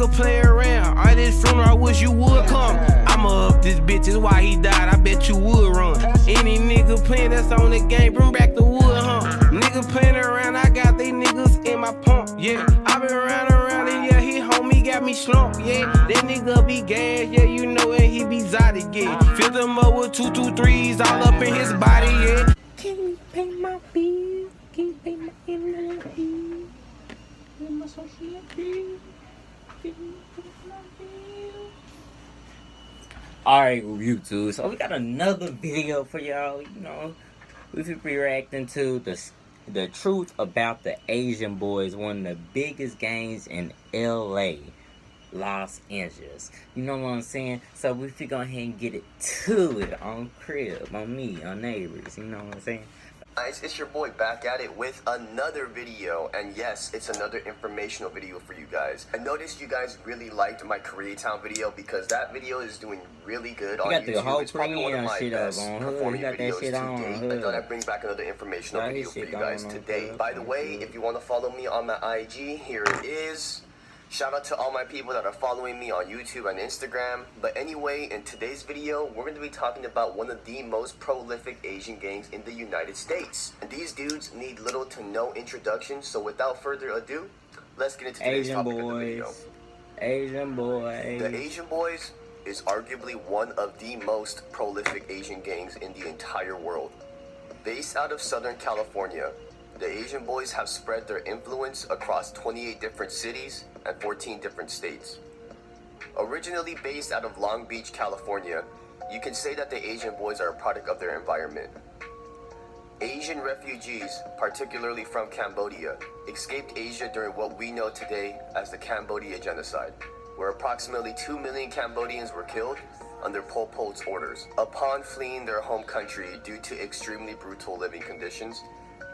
nigga play around. All this funeral, I wish you would come. I'ma up this bitch, is why he died, I bet you would run. Any nigga playing that's on the game, bring back the wood, huh? Nigga playing around, I got they niggas in my pump, yeah. I been around and yeah, he homie got me slumped, yeah. That nigga be gas, yeah, you know, and he be zotty, yeah. Fill them up with 223s all up in his body, yeah. Can you pay my bill? Can you pay my bill? My social bill? Alright, YouTube, so we got another video for y'all. You know, we should be reacting to the truth about the Asian Boys, one of the biggest gangs in LA, Los Angeles. You know what I'm saying? So we should go ahead and get it to it on crib, on me, on neighbors. You know what I'm saying? Guys, it's your boy back at it with another video, and yes, it's another informational video for you guys. I noticed you guys really liked my Koreatown video because that video is doing really good on YouTube. The whole it's probably one of my shit best on performing hood. videos to date. I thought I'd bring back another informational video for you guys today. By the way, if you want to follow me on my IG, here it is. Shout out to all my people that are following me on YouTube and Instagram. But anyway, in today's video, we're going to be talking about one of the most prolific Asian gangs in the United States. And these dudes need little to no introduction, so without further ado, let's get into today's topic of the video. Asian Boys. The Asian Boys is arguably one of the most prolific Asian gangs in the entire world. Based out of Southern California, the Asian Boys have spread their influence across 28 different cities and 14 different states. Originally based out of Long Beach, California, you can say that the Asian Boys are a product of their environment. Asian refugees, particularly from Cambodia, escaped Asia during what we know today as the Cambodia genocide, where approximately 2 million Cambodians were killed under Pol Pot's orders. Upon fleeing their home country due to extremely brutal living conditions,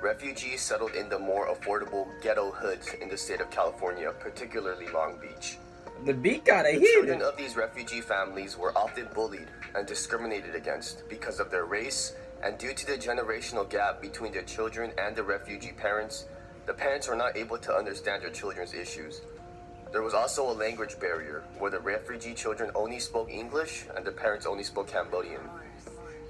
refugees settled in the more affordable ghetto hoods in the state of California, particularly Long Beach. The beat got a hit. The children of these refugee families were often bullied and discriminated against because of their race, and due to the generational gap between their children and the refugee parents, the parents were not able to understand their children's issues. There was also a language barrier, where the refugee children only spoke English and the parents only spoke Cambodian.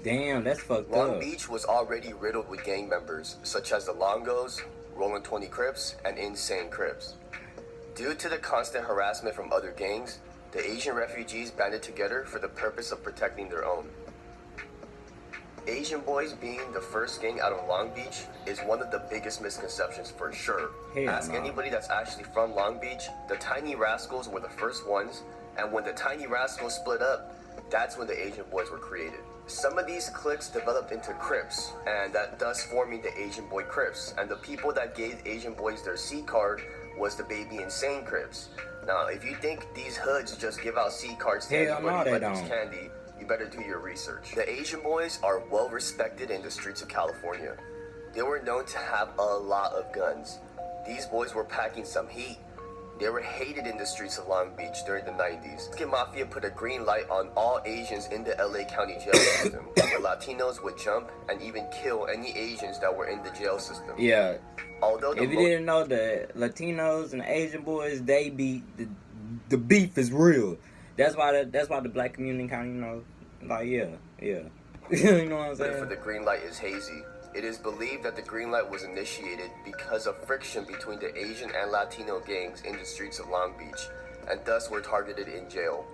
Damn, that's fucked up. Long Beach was already riddled with gang members, such as the Longos, Rollin' 20 Crips, and Insane Crips. Due to the constant harassment from other gangs, the Asian refugees banded together for the purpose of protecting their own. Asian Boys being the first gang out of Long Beach is one of the biggest misconceptions for sure. Ask anybody that's actually from Long Beach, the Tiny Rascals were the first ones, and when the Tiny Rascals split up, that's when the Asian Boys were created. Some of these cliques developed into Crips, and that thus forming the Asian Boy Crips, and the people that gave Asian Boys their C card was the baby Insane Crips. Now, if you think these hoods just give out C cards to anybody like it's candy, you better do your research. The Asian Boys are well respected in the streets of California. They were known to have a lot of guns. These boys were packing some heat. They were hated in the streets of Long Beach during the 90s. Mexican Mafia put a green light on all Asians in the LA County jail system, where Latinos would jump and even kill any Asians that were in the jail system. Yeah. Although if you didn't know, the Latinos and the Asian Boys, they be the beef is real. That's why the black community kind of, you know, like yeah. You know what I'm saying? For the green light is hazy. It is believed that the green light was initiated because of friction between the Asian and Latino gangs in the streets of Long Beach, and thus were targeted in jail.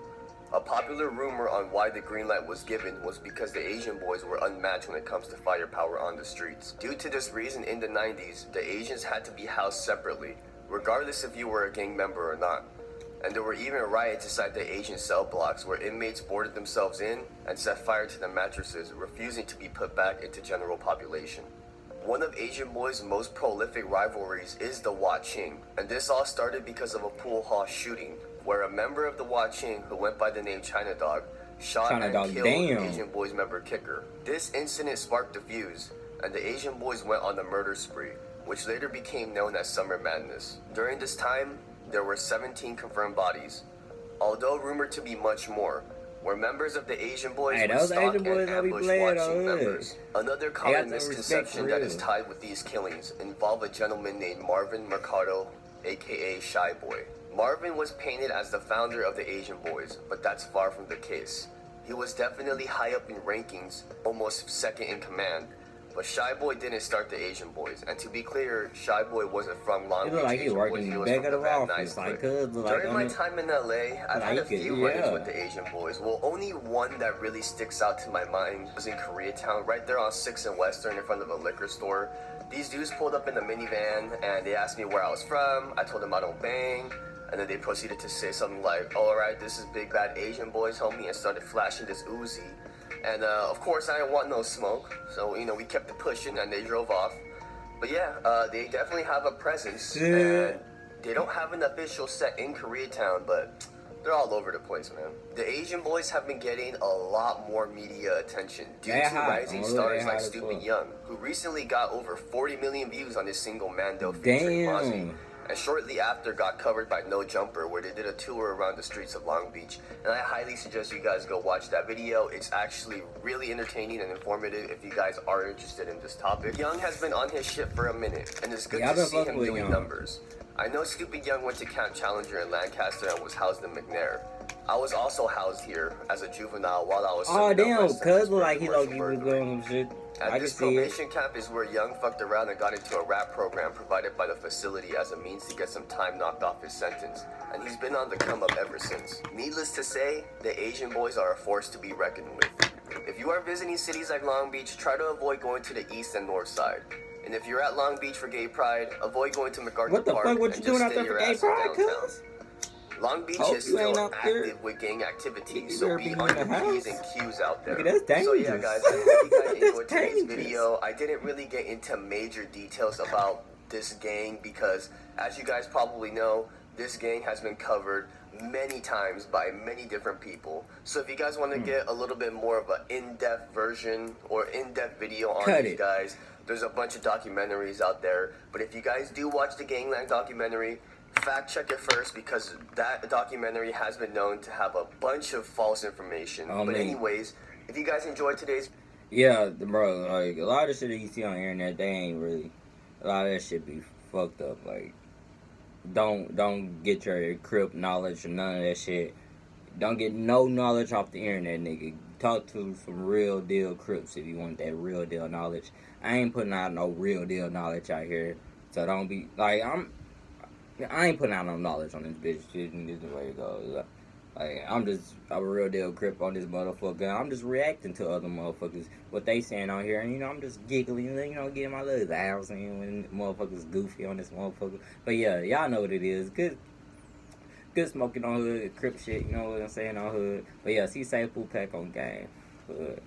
A popular rumor on why the green light was given was because the Asian Boys were unmatched when it comes to firepower on the streets. Due to this reason, in the 90s, the Asians had to be housed separately, regardless if you were a gang member or not. And there were even riots inside the Asian cell blocks where inmates boarded themselves in and set fire to the mattresses, refusing to be put back into general population. One of Asian Boys' most prolific rivalries is the Watching, and this all started because of a pool hall shooting, where a member of the Watching, who went by the name China Dog, shot and killed the Asian Boys member Kicker. This incident sparked the fuse, and the Asian Boys went on a murder spree, which later became known as Summer Madness. During this time, there were 17 confirmed bodies, although rumored to be much more, where members of the Asian Boys would stalk and ambush Watching members. Another common misconception that is tied with these killings involve a gentleman named Marvin Mercado, aka Shy Boy. Marvin was painted as the founder of the Asian Boys, but that's far from the case. He was definitely high up in rankings, almost second in command. But Shy Boy didn't start the Asian Boys, and to be clear, Shy Boy wasn't from Long It Beach look like he Asian working Boys, in he the was back from of the the Van office. Nuys Like, clique. cuz, like, During my time in LA, I've had a few run-ins with the Asian Boys. Well, only one that really sticks out to my mind was in Koreatown, right there on 6th and Western in front of a liquor store. These dudes pulled up in the minivan, and they asked me where I was from. I told them I don't bang. And then they proceeded to say something like, oh, alright, this is Big Bad Asian Boys, homie, and started flashing this Uzi. And of course, I didn't want no smoke, so, we kept it pushing, and they drove off. But yeah, they definitely have a presence, and they don't have an official set in Koreatown, but they're all over the place, man. The Asian Boys have been getting a lot more media attention due to rising stars like Stupid Young, who recently got over 40 million views on his single Mando featuring Mozzie. And shortly after got covered by No Jumper, where they did a tour around the streets of Long Beach. And I highly suggest you guys go watch that video. It's actually really entertaining and informative if you guys are interested in this topic. Young has been on his shit for a minute, and it's good to see him doing numbers. I know Stupid Young went to Camp Challenger in Lancaster and was housed in McNair. I was also housed here as a juvenile while I was cuz look like he low-key was doing some shit. At this probation camp is where Young fucked around and got into a rap program provided by the facility as a means to get some time knocked off his sentence. And he's been on the come up ever since. Needless to say, the Asian Boys are a force to be reckoned with. If you are visiting cities like Long Beach, try to avoid going to the east and north side. And if you're at Long Beach for Gay Pride, avoid going to MacArthur Park what you doing out there for Gay Pride, cuz? Long Beach is still active with gang activity, so be on your P's and Q's out there. That's dangerous. So yeah, guys, I hope you guys enjoyed today's video. I didn't really get into major details about this gang because, as you guys probably know, this gang has been covered many times by many different people. So if you guys want to get a little bit more of an in-depth version or in-depth video on these guys, there's a bunch of documentaries out there. But if you guys do watch the Gangland documentary, fact check it first because that documentary has been known to have a bunch of false information. But anyways, if you guys enjoyed today's... Yeah, bro, like, a lot of shit that you see on the internet, they ain't really... A lot of that shit be fucked up, like... Don't get your Crip knowledge or none of that shit. Don't get no knowledge off the internet, nigga. Talk to some real deal Crips if you want that real deal knowledge. I ain't putting out no real deal knowledge out here. So don't be... Like, I ain't putting out no knowledge on this bitch shit, and this is the way it goes. Like, I'm a real deal Crip on this motherfucker. I'm just reacting to other motherfuckers, what they saying on here, and, I'm just giggling, getting my little laughs in when motherfuckers goofy on this motherfucker. But yeah, y'all know what it is. Good smoking on hood, Crip shit, you know what I'm saying, on hood. But yeah, see safe, full pack on game. Hood.